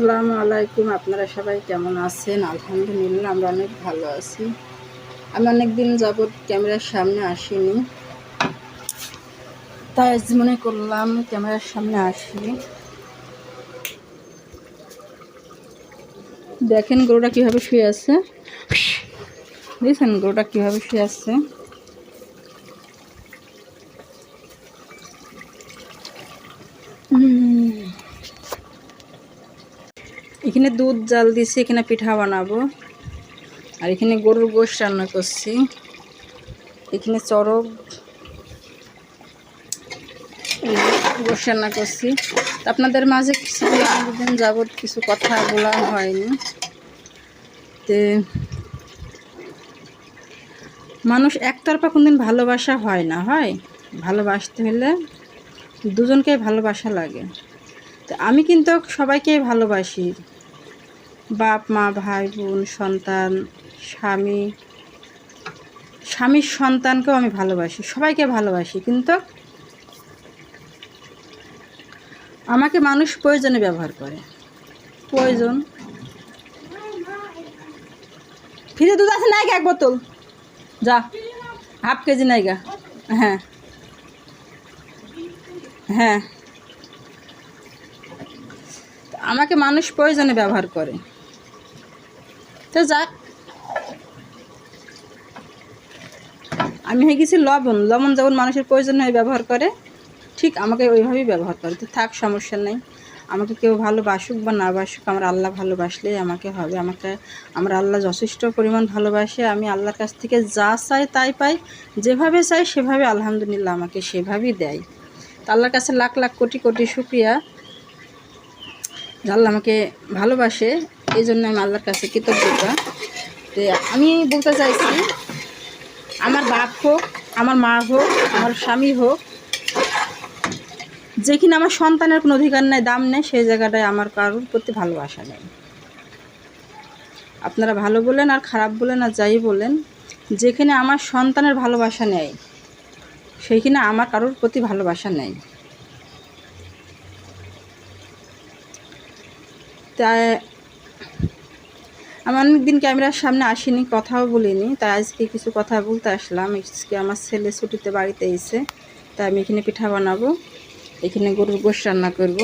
আসসালামু আলাইকুম। আপনারা সবাই কেমন আছেন? আলহামদুলিল্লাহ আমরা অনেক ভালো আছি। আমি অনেক দিন যাবৎ ক্যামেরার সামনে আসিনি, তাই আজ মনে করলাম ক্যামেরার সামনে আসি। দেখেন গরুটা কীভাবে শুয়ে আছে, দেখছেন গরুটা কীভাবে শুয়ে আছে। এখানে দুধ জাল দিছি, এখানে পিঠা বানাবো। আর এখানে গরুর গোশত রান্না করছি। এখানে চরক গোশত রান্না করছি। আপনাদের মাঝে কিছুদিন যাবৎ কিছু কথা বলা হয়নি। তে মানুষ একতরফা কোনদিন ভালোবাসা হয় না, হয় ভালোবাসতে হলে দুজনকে ভালোবাসা লাগে। তো আমি কিন্তু সবাইকেই ভালোবাসি, বাপ মা ভাই বোন সন্তান স্বামীর সন্তানকেও আমি ভালোবাসি, সবাইকে ভালোবাসি। কিন্তু আমাকে মানুষ প্রয়োজনে ব্যবহার করে। প্রয়োজন ফিরে দুধ আছে নাইগা, এক বোতল যা, হাফ কেজি নাইগা। হ্যাঁ হ্যাঁ, আমাকে মানুষ প্রয়োজনে ব্যবহার করে। তো যাক, আমি হয়ে গেছি লবণ। লবণ যেমন মানুষের প্রয়োজন হয়ে ব্যবহার করে, ঠিক আমাকে ওইভাবেই ব্যবহার করে। তো থাক, সমস্যা নেই। আমাকে কেউ ভালোবাসুক বা না বাসুক, আমার আল্লাহ ভালোবাসলেই আমাকে হবে। আমার আল্লাহ যথেষ্ট পরিমাণ ভালোবাসে। আমি আল্লাহর কাছ থেকে যা চাই তাই পাই, যেভাবে চাই সেভাবে আলহামদুলিল্লাহ আমাকে সেভাবেই দেয়। তো আল্লাহর কাছে লাখ লাখ কোটি কোটি শুকরিয়া, আল্লাহ আমাকে ভালোবাসে। এই জন্য আমি আল্লাহর কাছে কৃতজ্ঞতা। তো আমি বলতে চাইছি, আমার বাপ হোক, আমার মা হোক, আমার স্বামী হোক, যেখানে আমার সন্তানের কোনো অধিকার নেই, দাম নেই, সেই জায়গাটায় আমার কারোর প্রতি ভালোবাসা নেই। আপনারা ভালো বলেন আর খারাপ বলেন আর যাই বলেন, যেখানে আমার সন্তানের ভালোবাসা নেই, সেইখানে আমার কারোর প্রতি ভালোবাসা নেই। তাই আমি অনেক দিন ক্যামেরার সামনে আসিনি, কথাও বলিনি। তাই আজকে কিছু কথা বলতে আসলাম। আজকে আমার ছেলে ছুটিতে বাড়িতে এসে, তাই আমি এখানে পিঠা বানাবো, এখানে গরুর গোশত রান্না করব।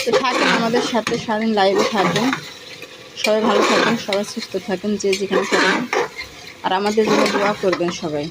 তো থাকেন আমাদের সাথে, সারাদিন লাইভে থাকেন। সবাই ভালো থাকেন, সবাই সুস্থ থাকেন, যে যেখানে থাকেন। আর আমাদের জন্য দোয়া করবেন সবাই।